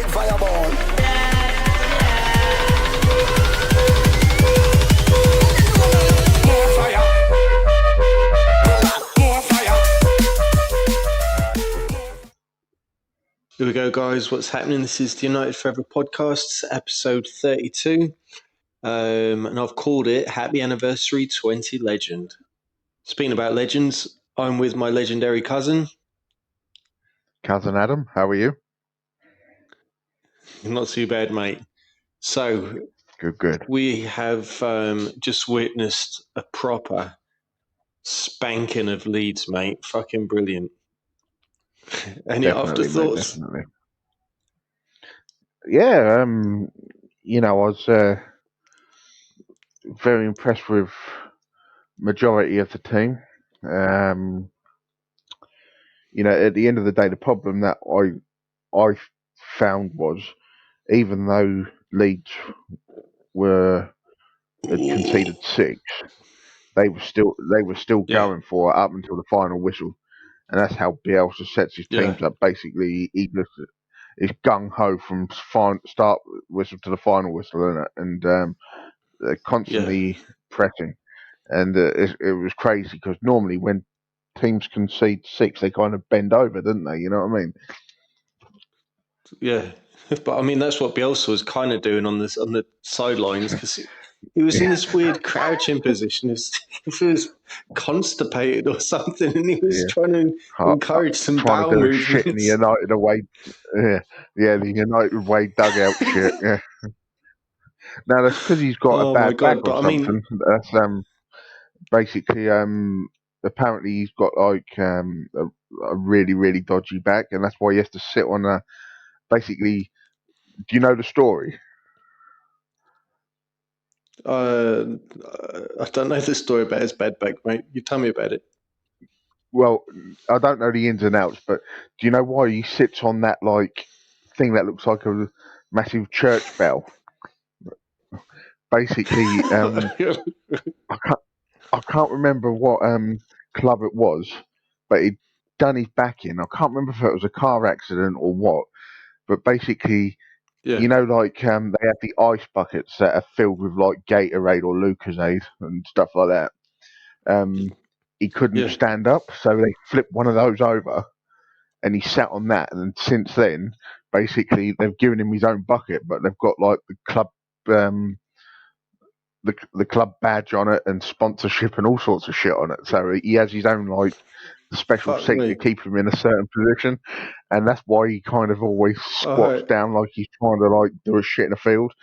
big fireball. More fire. More fire. Here we go, guys. What's happening? This is the United Forever podcast, episode 32. And I've called it Happy Anniversary 20 Legend. Speaking about legends, I'm with my legendary cousin. Cousin Adam, how are you? Not too bad, mate. So, Good. we have just witnessed a proper spanking of Leeds, mate. Fucking brilliant. Any afterthoughts? Mate, definitely. Yeah, I was very impressed with majority of the team. At the end of the day, the problem that I found was, even though Leeds had conceded 6, they were still going for it up until the final whistle, and that's how Bielsa sets his teams up. Basically, he looks at it's gung ho from start whistle to the final whistle, isn't it? And they're constantly pressing, and it was crazy because normally when teams concede 6, they kind of bend over, don't they? You know what I mean? Yeah, but I mean that's what Bielsa was kind of doing on the sidelines, because he was in this weird crouching position. If he was constipated or something, and he was trying to encourage some bowel movements. Shit in the United away, the United way dugout shit. Yeah. Now that's because he's got a bad back or something. That's basically apparently he's got like a really, really dodgy back, and that's why he has to sit on a. Basically, do you know the story? I don't know the story about his bad back, mate. You tell me about it. Well, I don't know the ins and outs, but do you know why he sits on that like thing that looks like a massive church bell? Basically, I can't remember what club it was, but he'd done his back in. I can't remember if it was a car accident or what, but basically, they have the ice buckets that are filled with like Gatorade or Lucozade and stuff like that. He couldn't stand up, so they flipped one of those over, and he sat on that. And since then, basically, they've given him his own bucket, but they've got like the club. The club badge on it and sponsorship and all sorts of shit on it. So he has his own like special seat to keep him in a certain position, and that's why he kind of always squats down like he's trying to like do a shit in a field.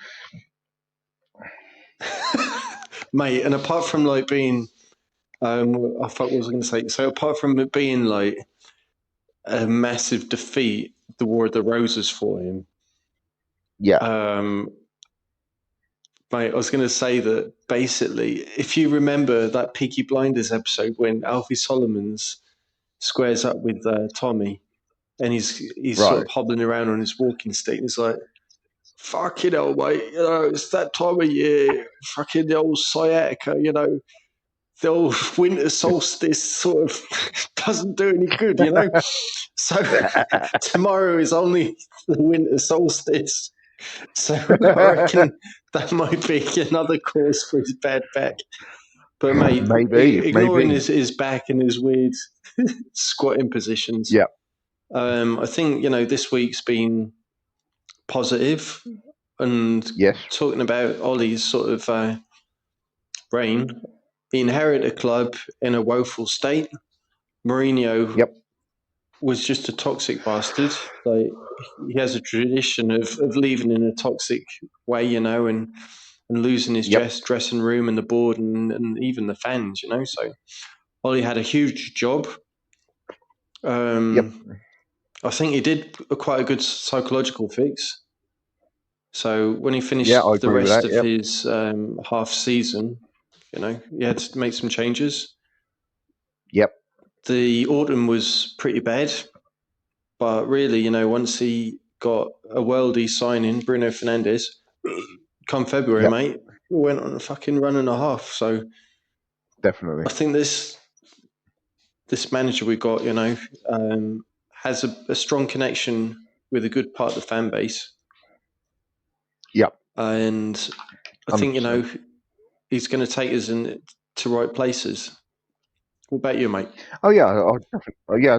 Mate, and apart from like being, I thought what was I going to say? So apart from it being like a massive defeat, the War of the Roses for him. Mate, I was going to say that basically, if you remember that Peaky Blinders episode when Alfie Solomons squares up with Tommy, and he's sort of hobbling around on his walking stick, and he's like, "Fucking hell, mate! It's that time of year. Fucking the old sciatica, the old winter solstice sort of doesn't do any good, So tomorrow is only the winter solstice." So I reckon that might be another cause for his bad back. But mate, ignoring his back and his weird squatting positions, I think this week's been positive. And talking about Ollie's sort of reign, he inherited a club in a woeful state. Mourinho was just a toxic bastard. Like, he has a tradition of leaving in a toxic way, and losing his dressing room and the board and even the fans, So Ollie had a huge job. I think he did quite a good psychological fix. So when he finished the rest of his half season, he had to make some changes. The autumn was pretty bad. But really, once he got a worldie signing, Bruno Fernandes, come February, mate, we went on a fucking run and a half. So definitely, I think this manager we got, has a strong connection with a good part of the fan base. Yep. And I think, 100%. he's going to take us to right places. What about you, mate? Oh yeah, I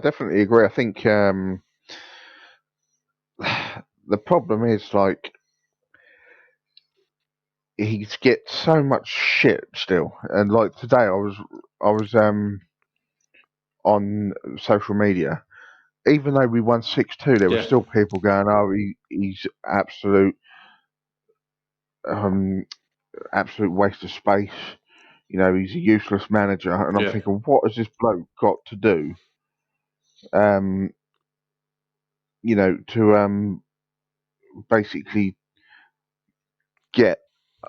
definitely agree. I think the problem is like he gets so much shit still, and like today I was on social media. Even though we won 6-2, there were Yeah. still people going, "Oh, he's absolute waste of space. He's a useless manager." And I'm Yeah. thinking, what has this bloke got to do? To basically get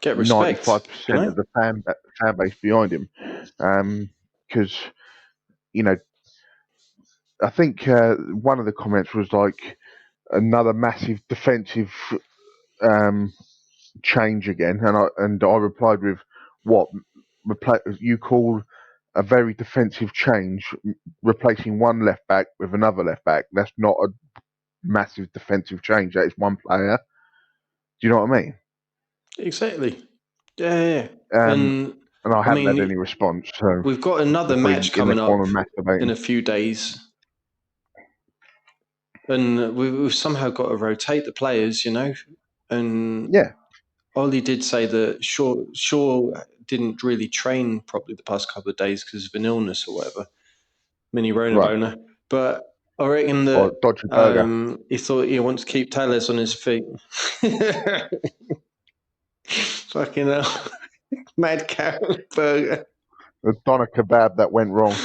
respect, 95% of the fan base behind him, because I think one of the comments was like another massive defensive change again, and I replied with, "What you call a very defensive change, replacing one left back with another left back? That's not a massive defensive change. That is one player." Do you know what I mean? Exactly. Yeah. Um, And and I I haven't had mean, any response. So we've got another they're probably match in the coming up corner in masturbating. a few days. And we've somehow got to rotate the players, And Yeah. Ollie did say that Shaw didn't really train properly the past couple of days because of an illness or whatever, mini Rona Right. boner. But I reckon Or that dodgy burger. he thought he wants to keep Tellez on his feet. Fucking hell. Mad cow burger. The doner kebab that went wrong.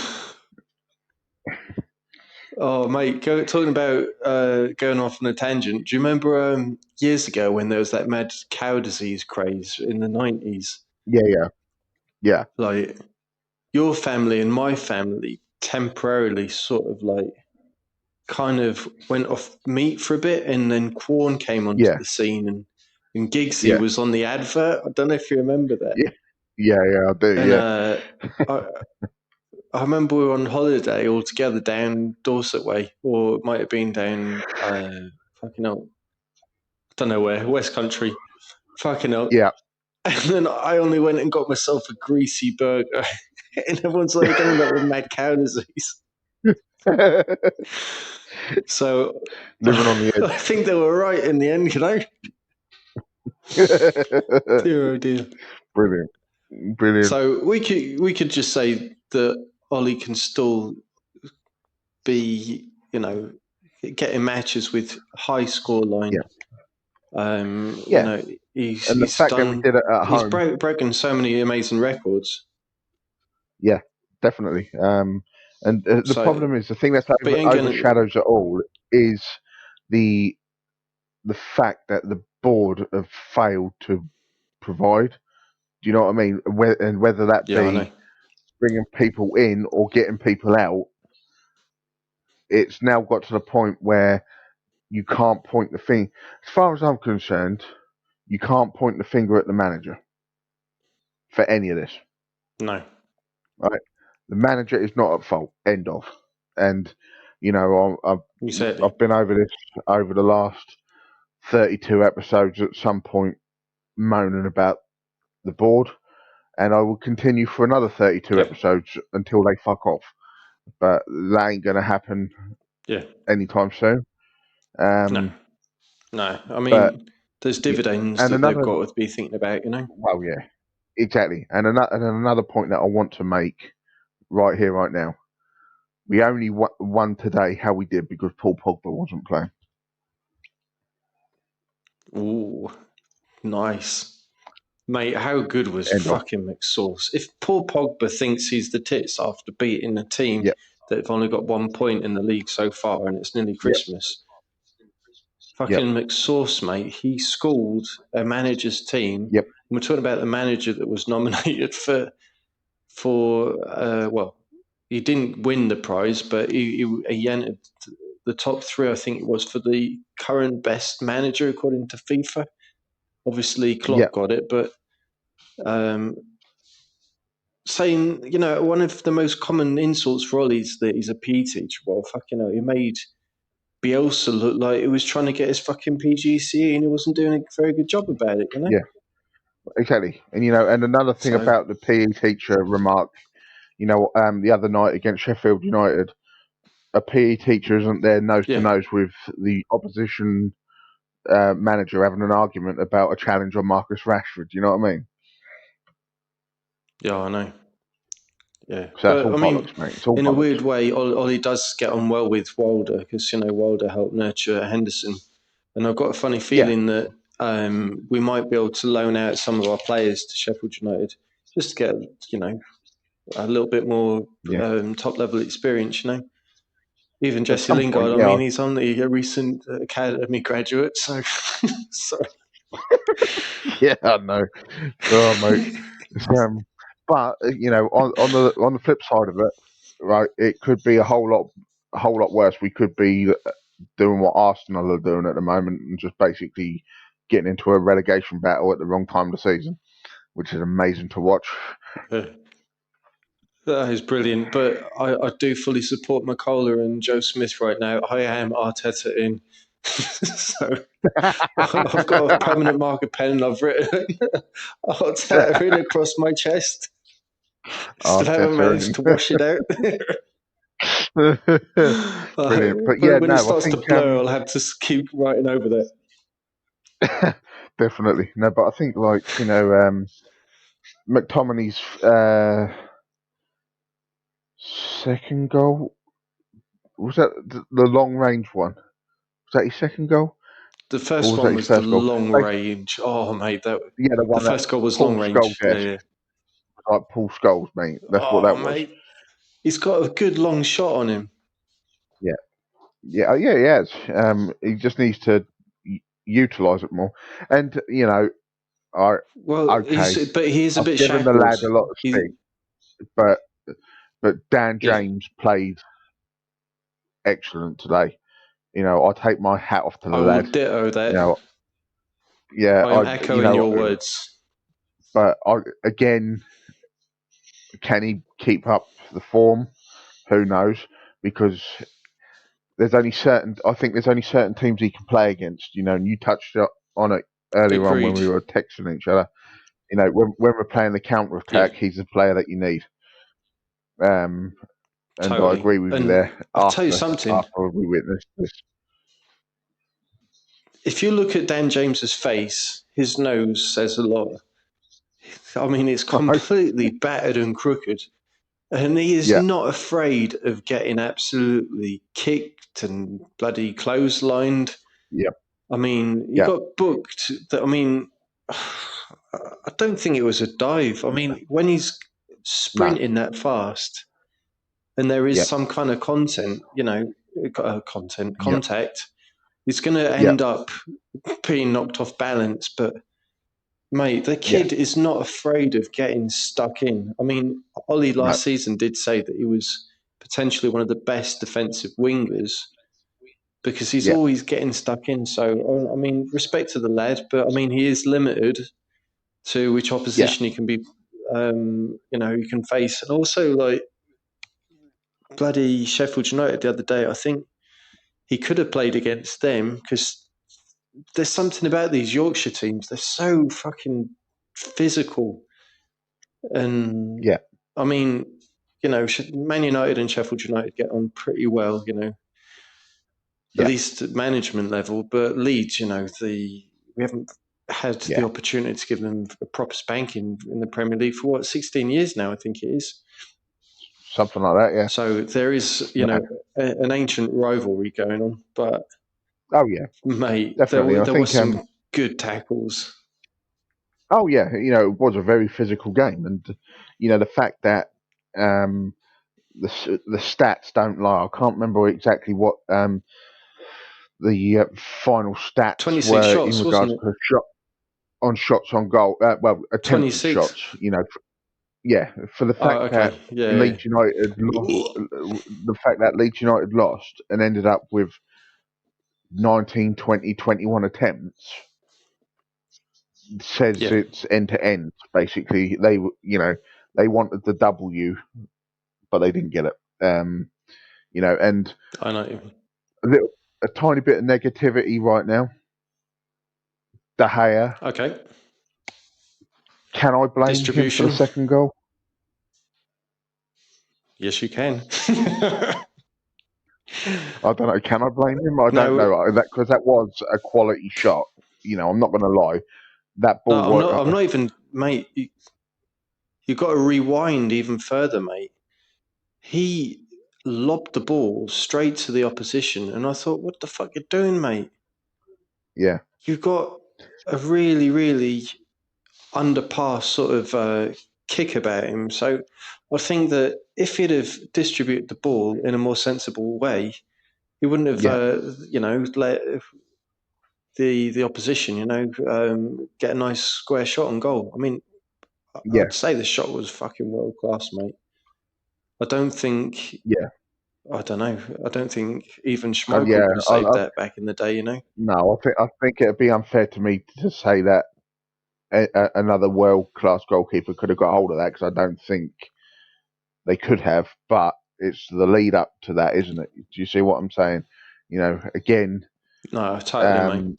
Oh, mate, talking about going off on a tangent. Do you remember years ago when there was that mad cow disease craze in the 90s? Yeah. Like, your family and my family temporarily sort of like kind of went off meat for a bit, and then Quorn came onto Yeah. the scene, and Giggsy Yeah. was on the advert. I don't know if you remember that. Yeah. I do. And Yeah. I remember we were on holiday all together down Dorset way, or it might have been down fucking hell, I don't know where, West Country. Fucking hell. Yeah. And then I only went and got myself a greasy burger, and everyone's like, "You're going to end up with mad cow disease." So Living on the I think they were right in the end, edge. Dear oh dear. Brilliant. So we could just say that Ollie can still be, getting matches with high score line. Yeah. And the He's fact that we did it at home. broken so many amazing records. Yeah, definitely. And the problem is, the thing that overshadows it all is the fact that the board have failed to provide. Do you know what I mean? Whether that Yeah, I know. be bringing people in or getting people out, it's now got to the point where you can't point the finger. As far as I'm concerned, you can't point the finger at the manager for any of this. No. Right? The manager is not at fault. End of. And Exactly. I've been over this over the last 32 episodes at some point, moaning about the board, and I will continue for another 32 Yep. episodes until they fuck off. But that ain't going to happen anytime soon. No. I mean, there's dividends that they've got to be thinking about, Well, yeah, exactly. And another point that I want to make right here, right now. We only won today how we did because Paul Pogba wasn't playing. Ooh, nice. Mate, how good was fucking McSauce? If Paul Pogba thinks he's the tits after beating a team that have only got 1 point in the league so far and it's nearly Christmas, fucking McSauce, mate, he schooled a manager's team. Yep. And we're talking about the manager that was nominated for well, he didn't win the prize, but he entered the top 3, I think it was, for the current best manager according to FIFA. Obviously, Klopp got it, but saying, one of the most common insults for Ollie is that he's a PE teacher. Well, fucking hell, he made Bielsa looked like he was trying to get his fucking PGCE and he wasn't doing a very good job about it, Yeah. Exactly. And and another thing about the PE teacher remark, the other night against Sheffield United, a PE teacher isn't there nose to nose with the opposition manager having an argument about a challenge on Marcus Rashford. Do you know what I mean? Yeah, I know. Yeah, So that's all bollocks, mate. It's all in bollocks. a weird way, Ollie does get on well with Wilder because Wilder helped nurture Henderson, and I've got a funny feeling that we might be able to loan out some of our players to Sheffield United just to get a little bit more top level experience. Even Jesse Lingard. I mean, he's only a recent academy graduate, so sorry. Yeah, I know. Oh, mate. But on the flip side of it, right, it could be a whole lot worse. We could be doing what Arsenal are doing at the moment and just basically getting into a relegation battle at the wrong time of the season, which is amazing to watch. That is brilliant, but I do fully support McCullough and Joe Smith right now. I am Arteta in. So I've got a permanent marker pen and I've written Arteta in across my chest. Still haven't managed to wash it out. Brilliant. But when it starts to blur, I'll have to keep writing over that. Definitely. No, but I think McTominay's second goal, was that the long range one? Was that his second goal? The first one was the long range. Oh, mate, the first goal was long range. Yeah. Like Paul Scholes, mate. That's what that was. Mate, he's got a good long shot on him. He has. He just needs to utilise it more. And but he's a bit given shackled. the lad a lot of stick, but Dan James played excellent today. I take my hat off to the lad. I would ditto that. I'm echoing your words. But again, can he keep up the form? Who knows? Because there's only certain teams he can play against. And you touched on it earlier on when we were texting each other. When we're playing the counter attack, he's the player that you need. And totally. I agree with you there. I'll tell you something. After we witnessed this. If you look at Dan James's face, his nose says a lot. I mean, it's completely battered and crooked. And he is not afraid of getting absolutely kicked and bloody clotheslined. Yep. I mean, he got booked. I don't think it was a dive. I mean, when he's sprinting that fast and there is some kind of contact, it's going to end up being knocked off balance. But, mate, the kid is not afraid of getting stuck in. I mean, Ollie last season did say that he was potentially one of the best defensive wingers because he's always getting stuck in. So, I mean, respect to the lad, but, I mean, he is limited to which opposition he can be, he can face. And also, like, bloody Sheffield United the other day, I think he could have played against them because there's something about these Yorkshire teams. They're so fucking physical. And, I mean, Man United and Sheffield United get on pretty well, at least at management level. But Leeds, we haven't had the opportunity to give them a proper spanking in the Premier League for 16 years now, I think it is. Something like that, yeah. So there is, an ancient rivalry going on. But, mate, definitely. there were some good tackles. Oh, yeah. It was a very physical game. And, the fact that the stats don't lie. I can't remember exactly what the final stats 26 were shots, in regards to shots on goal. Attempted 26 shots. For the fact that Leeds United lost, the fact that Leeds United lost and ended up with 19, 20, 21 attempts says it's end to end. Basically, they wanted the W, but they didn't get it. And I know. a tiny bit of negativity right now. De Gea. Okay. Can I blame him for Distribution? the second goal? Yes, you can. I don't know. Can I blame him? I don't No, know because that was a quality shot. I'm not going to lie. That ball. no, I'm not even, mate. You got to rewind even further, mate. He lobbed the ball straight to the opposition, and I thought, "What the fuck you doing, mate? Yeah. You've got a really, really underpass sort of kick about him." So I think that if he'd have distributed the ball in a more sensible way, he wouldn't have, let the opposition, get a nice square shot on goal. I mean, Yeah. I'd say the shot was fucking world class, mate. I don't think. Yeah. I don't know. I don't think even Schmeichel could have saved that back in the day. No, I think it'd be unfair to me to say that another world class goalkeeper could have got hold of that, because I don't think they could have. But it's the lead up to that, isn't it? Do you see what I'm saying? Again. No, totally, mate.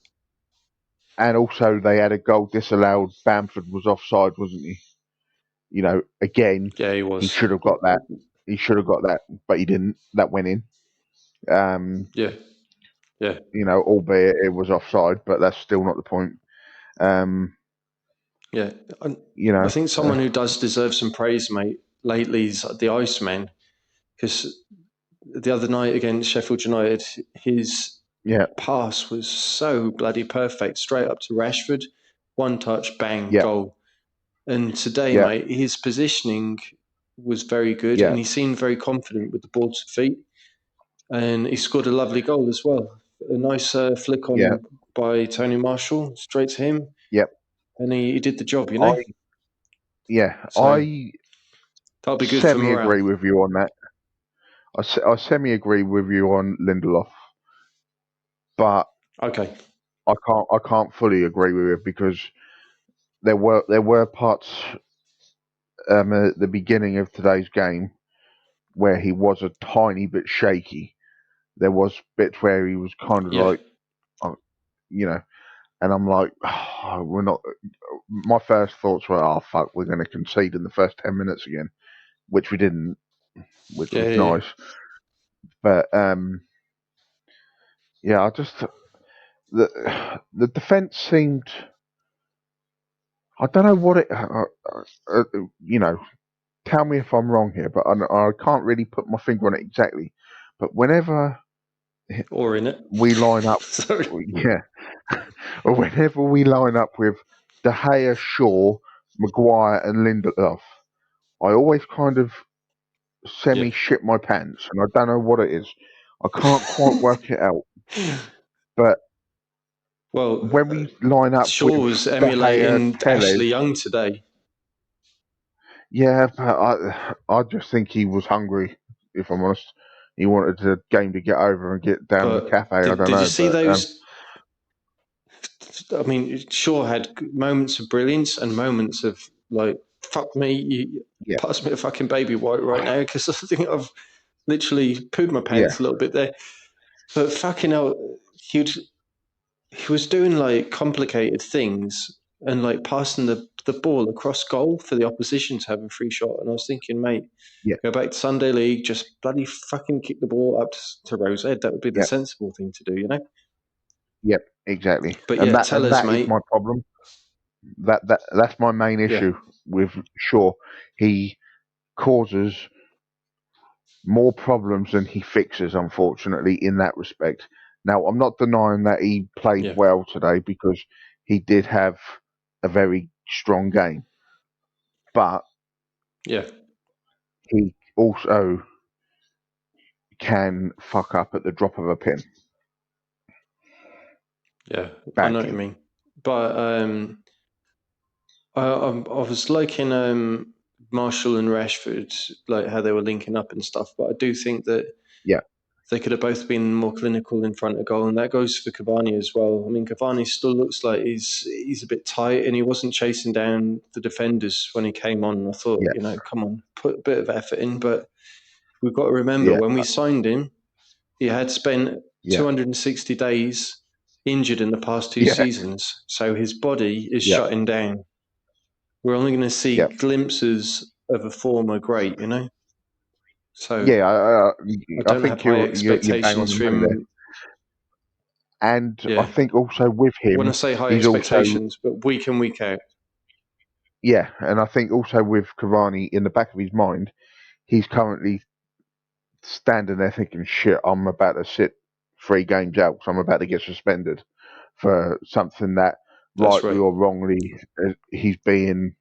And also they had a goal disallowed. Bamford was offside, wasn't he? Again, Yeah, he was. He should have got that. But he didn't. That went in. Yeah. Albeit it was offside, but that's still not the point. Yeah. I think someone who does deserve some praise, mate, lately is the Iceman, because the other night against Sheffield United, his pass was so bloody perfect, straight up to Rashford, one touch, bang, goal. And today, mate, his positioning was very good, and he seemed very confident with the ball to feet, and he scored a lovely goal as well. A nice flick on by Tony Marshall, straight to him. Yep. And he did the job, I that'll be good for morale. Semi-agree with you on that. I semi-agree with you on Lindelof, but okay, I can't fully agree with it, because there were parts at the beginning of today's game where he was a tiny bit shaky. There was bits where he was kind of like, and I'm like, we're not. My first thoughts were, oh fuck, we're going to concede in the first 10 minutes again, which we didn't, which was nice. But I just the defense seemed. I don't know what it. Tell me if I'm wrong here, but I can't really put my finger on it exactly. But whenever or in it, we line up, or whenever we line up with De Gea, Shaw, Maguire, and Lindelof, I always kind of semi-shit my pants, and I don't know what it is. I can't quite work it out. But when we line up Shaw with was De Gea, emulating Telles, Ashley Young today. Yeah, but I just think he was hungry, if I'm honest. He wanted the game to get over and get down to the cafe. I don't know. Did you see those? I mean, Shaw had moments of brilliance and moments of like, fuck me, you pass me a fucking baby white right now, because I think I've literally pooed my pants a little bit there. But fucking hell, he was doing like complicated things and like passing the ball across goal for the opposition to have a free shot. And I was thinking, mate, go back to Sunday League, just bloody fucking kick the ball up to Rose Ed. That would be the sensible thing to do, Yep, exactly. But and tell us, that mate. is my problem. That's my main issue with Shaw. He causes more problems than he fixes, unfortunately, in that respect. Now, I'm not denying that he played well today, because he did have a very strong game. But he also can fuck up at the drop of a pin. Yeah, I know what you mean. But I was liking Marshall and Rashford, like how they were linking up and stuff. But I do think that they could have both been more clinical in front of goal, and that goes for Cavani as well. I mean, Cavani still looks like he's a bit tight, and he wasn't chasing down the defenders when he came on. I thought, come on, put a bit of effort in. But we've got to remember when we signed him, he had spent 260 days injured in the past 2 seasons. So his body is shutting down. We're only going to see glimpses of a former great, you know? So I don't think have high you're bang on expectations the for money there. him. And Yeah. I think also with him, When I say high he's expectations, but week in, week out. Yeah, and I think also with Cavani in the back of his mind, he's currently standing there thinking, shit, I'm about to sit 3 games out, so I'm about to get suspended for something that, That's rightly right. or wrongly, he's being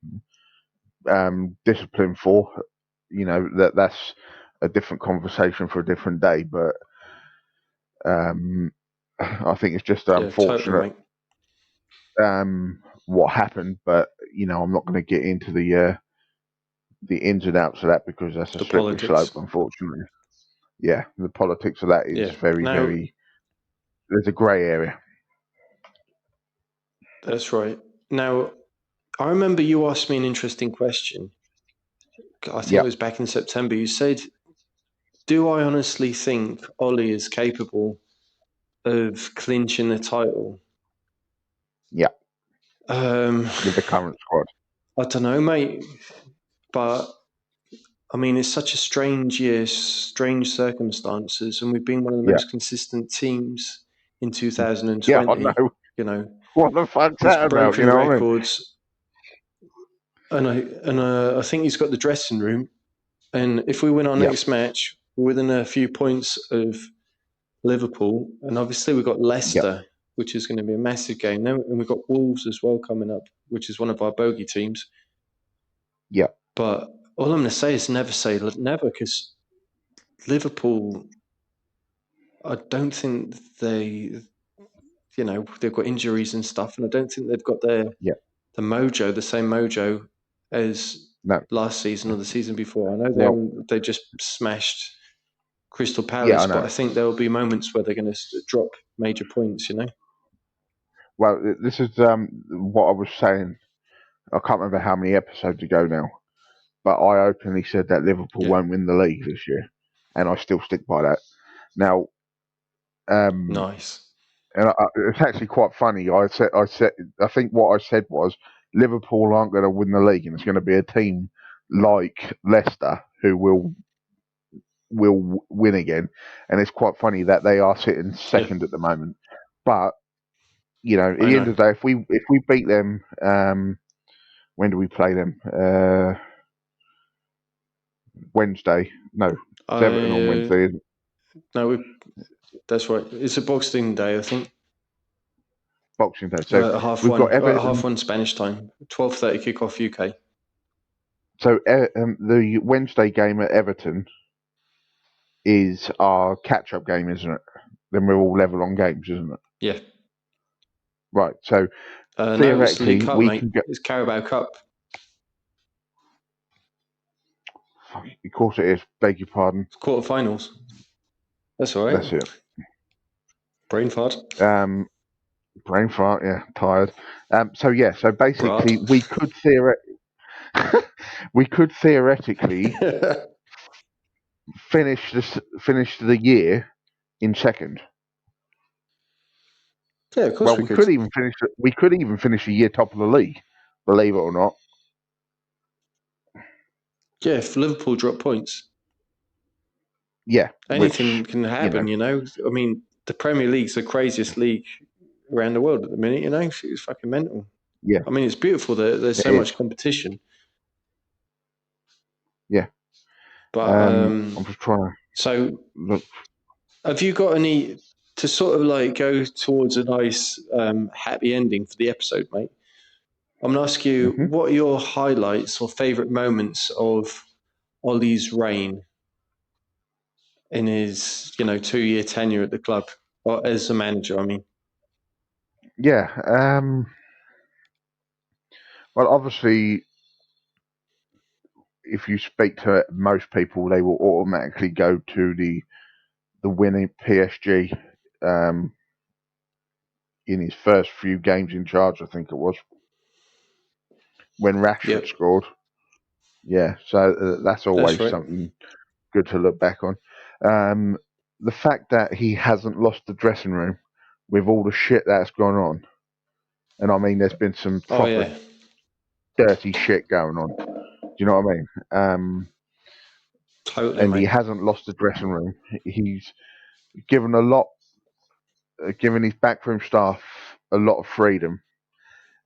disciplined for. You know, that's a different conversation for a different day, but I think it's just unfortunate what happened, but, you know, I'm not going to get into the ins and outs of that because that's a The slippery politics. slope, unfortunately. Yeah, the politics of that is very, Now, very. There's a grey area. That's right. Now, I remember you asked me an interesting question. I think it was back in September. You said, do I honestly think Ollie is capable of clinching the title? Yeah. With the current squad. I don't know, mate. But, I mean, it's such a strange year, strange circumstances, and we've been one of the most consistent teams in 2020. Yeah, I know. You know, what the fuck's he's that about? broken You know what I mean? records, and I think he's got the dressing room. And if we win our next match, we're within a few points of Liverpool, and obviously we've got Leicester, which is going to be a massive game. And we've got Wolves as well coming up, which is one of our bogey teams. Yeah. But all I'm going to say is never say never, because Liverpool, I don't think they've got injuries and stuff, and I don't think they've got the mojo, the same mojo as last season or the season before. I know they just smashed Crystal Palace, but I think there will be moments where they're going to drop major points, you know? Well, this is what I was saying. I can't remember how many episodes ago now, but I openly said that Liverpool won't win the league this year, and I still stick by that. Now, nice. And it's actually quite funny. I think what I said was Liverpool aren't going to win the league, and it's going to be a team like Leicester who will win again. And it's quite funny that they are sitting second at the moment. But you know, at the end of the day, if we beat them, when do we play them? Wednesday? No, it's Everton on Wednesday. Isn't it? No, that's right. It's a Boxing Day, I think. Boxing Day. So we've got Everton. 1:30 Spanish time, 12:30 kickoff UK. So the Wednesday game at Everton is our catch-up game, isn't it? Then we're all level on games, isn't it? Yeah. Right. So theoretically, no, Cup, we mate. can get. It's Carabao Cup. Of course it is. Beg your pardon. It's quarterfinals. That's all right. That's it. Brain fart. Brain fart. Yeah, tired. So basically, we could theoretically finish the year in second. Yeah, of course we could. We could even finish the year top of the league, believe it or not. Yeah, if Liverpool drop points. Yeah. Anything can happen, you know. I mean, the Premier League's the craziest league around the world at the minute, you know. It's fucking mental. Yeah. I mean, it's beautiful. There's so much competition. Yeah. But I'm just trying to look. Have you got any to sort of like go towards a nice happy ending for the episode, mate? I'm going to ask you, what are your highlights or favourite moments of Ollie's reign in his, 2-year tenure at the club, or as a manager, I mean? Yeah. Well, obviously, if you speak to most people, they will automatically go to the winning PSG in his first few games in charge, I think it was, when Rashford scored. Yeah, so that's always something good to look back on. the fact that he hasn't lost the dressing room with all the shit that's gone on, and I mean, there's been some proper dirty shit going on. Do you know what I mean? Totally, and he mate. hasn't lost the dressing room. He's given given his backroom staff a lot of freedom,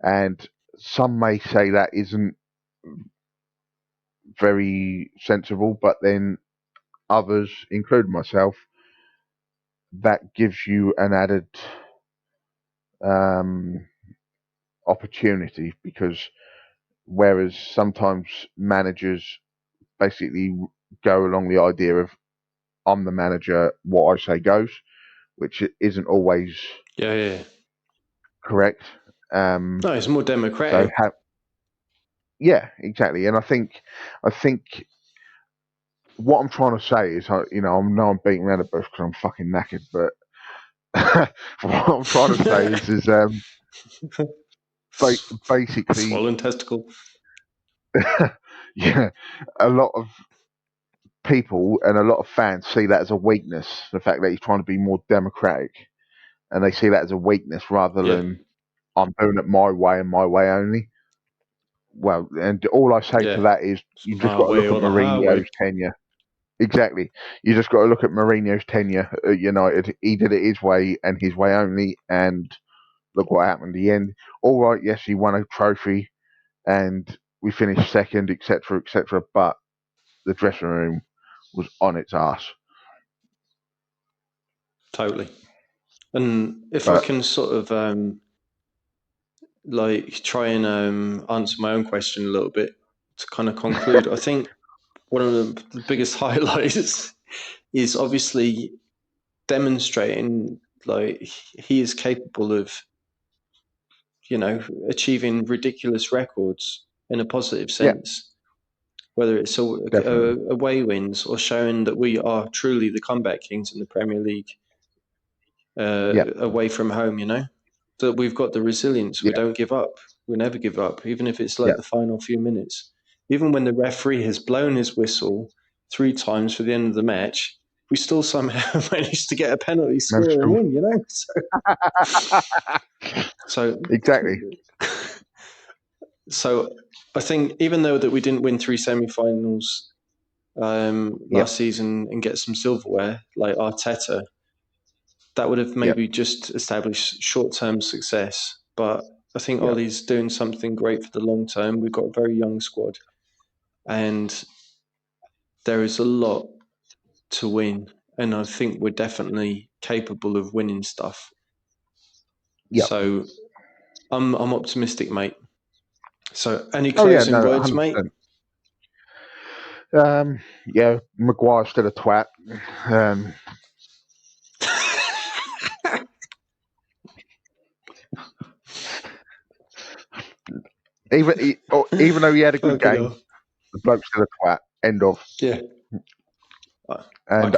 and some may say that isn't very sensible, but then others, including myself, that gives you an added opportunity, because whereas sometimes managers basically go along the idea of I'm the manager, what I say goes, which isn't always correct. No, it's more So democratic. yeah, exactly. And I think what I'm trying to say is, I know I'm beating around the bush because I'm fucking knackered, but what I'm trying to say is basically, Swollen testicle. yeah, a lot of people and a lot of fans see that as a weakness, the fact that he's trying to be more democratic, and they see that as a weakness rather than I'm doing it my way and my way only. Well, and all I say to that is It's you've just my got to way look at or the highway. Mourinho's tenure. Exactly. You just got to look at Mourinho's tenure at United. He did it his way and his way only, and look what happened in the end. All right, yes, he won a trophy, and we finished second, etc., etc. But the dressing room was on its ass. Totally. And if I But can sort of try and answer my own question a little bit to kind of conclude, I think one of the biggest highlights is obviously demonstrating he is capable of, achieving ridiculous records in a positive yeah, sense, whether it's definitely. away wins or showing that we are truly the comeback kings in the Premier League Yeah, away from home, that we've got the resilience. We yeah, don't give up. We never give up, even if it's yeah. like the final few minutes. Even when the referee has blown his whistle 3 times for the end of the match, we still somehow managed to get a penalty score and win, So, Exactly. so I think even though that we didn't win 3 semi-finals last season and get some silverware like Arteta, that would have maybe just established short-term success. But I think Ollie's doing something great for the long term. We've got a very young squad, and there is a lot to win. And I think we're definitely capable of winning stuff. So I'm optimistic, mate. So any closing words, mate? 100%. Yeah, Maguire's still a twat. Even though he had a good game, the bloke's still a twat. End of. Yeah. And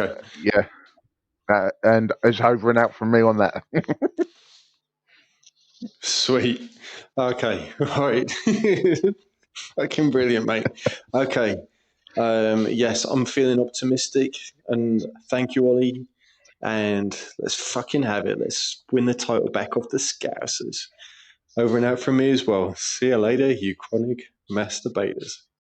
and it's over and out from me on that. Sweet. Okay. All right. Fucking brilliant, mate. Okay. Yes, I'm feeling optimistic, and thank you, Ollie. And let's fucking have it. Let's win the title back off the Scousers. Over and out from me as well. See you later, you chronic masturbators.